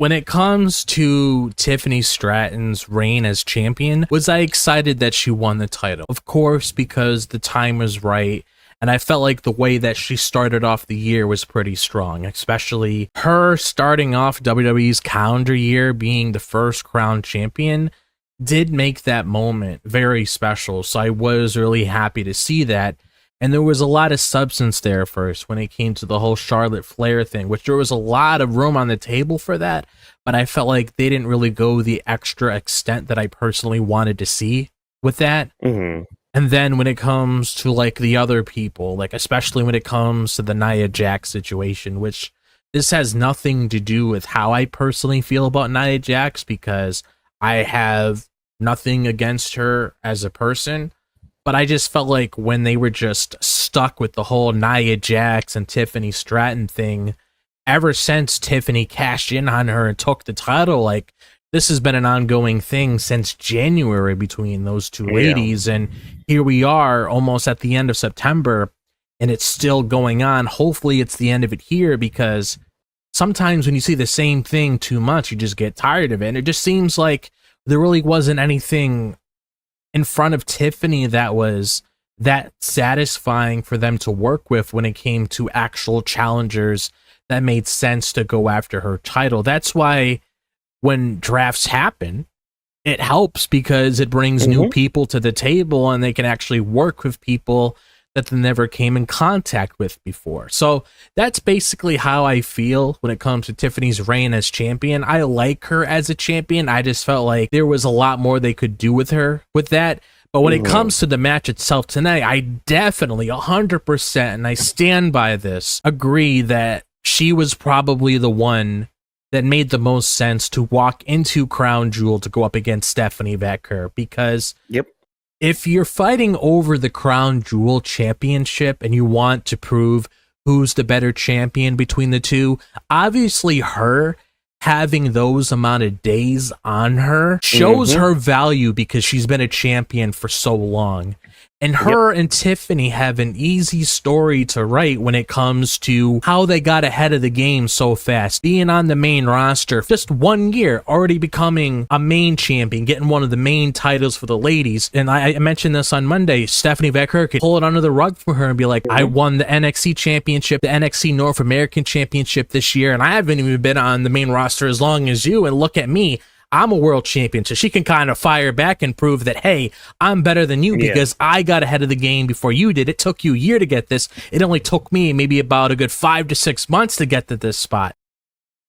When it comes to Tiffany Stratton's reign as champion, was I excited that she won the title? Of course, because the time was right. And I felt like the way that she started off the year was pretty strong, especially her starting off WWE's calendar year being the first crowned champion did make that moment very special. So I was really happy to see that. And there was a lot of substance there first when it came to the whole Charlotte Flair thing, which there was a lot of room on the table for that. But I felt like they didn't really go the extra extent that I personally wanted to see with that. Mm-hmm. And then when it comes to like the other people, like especially when it comes to the Nia Jax situation, which this has nothing to do with how I personally feel about Nia Jax, because I have nothing against her as a person. But I just felt like when they were just stuck with the whole Nia Jax and Tiffany Stratton thing, ever since Tiffany cashed in on her and took the title, like this has been an ongoing thing since January between those two ladies. And here we are almost at the end of September and it's still going on. Hopefully it's the end of it here, because sometimes when you see the same thing too much, you just get tired of it. And it just seems like there really wasn't anything in front of Tiffany that was that satisfying for them to work with when it came to actual challengers that made sense to go after her title. That's why when drafts happen, it helps because it brings new people to the table and they can actually work with people that they never came in contact with before. So that's basically how I feel when it comes to Tiffany's reign as champion. I like her as a champion. I just felt like there was a lot more they could do with her with that. But when it comes to the match itself tonight, I definitely 100%, and I stand by this, agree that she was probably the one that made the most sense to walk into Crown Jewel to go up against Stephanie Becker, because if you're fighting over the Crown Jewel championship and you want to prove who's the better champion between the two, obviously her having those amount of days on her shows her value because she's been a champion for so long. And her and Tiffany have an easy story to write when it comes to how they got ahead of the game so fast. Being on the main roster, just 1 year, already becoming a main champion, getting one of the main titles for the ladies. And I mentioned this on Monday, Stephanie Becker could pull it under the rug for her and be like, I won the NXT championship, the NXT North American championship this year, and I haven't even been on the main roster as long as you, and look at me. I'm a world champion, so she can kind of fire back and prove that, hey, I'm better than you because I got ahead of the game before you did. It took you a year to get this. It only took me maybe about a good 5 to 6 months to get to this spot.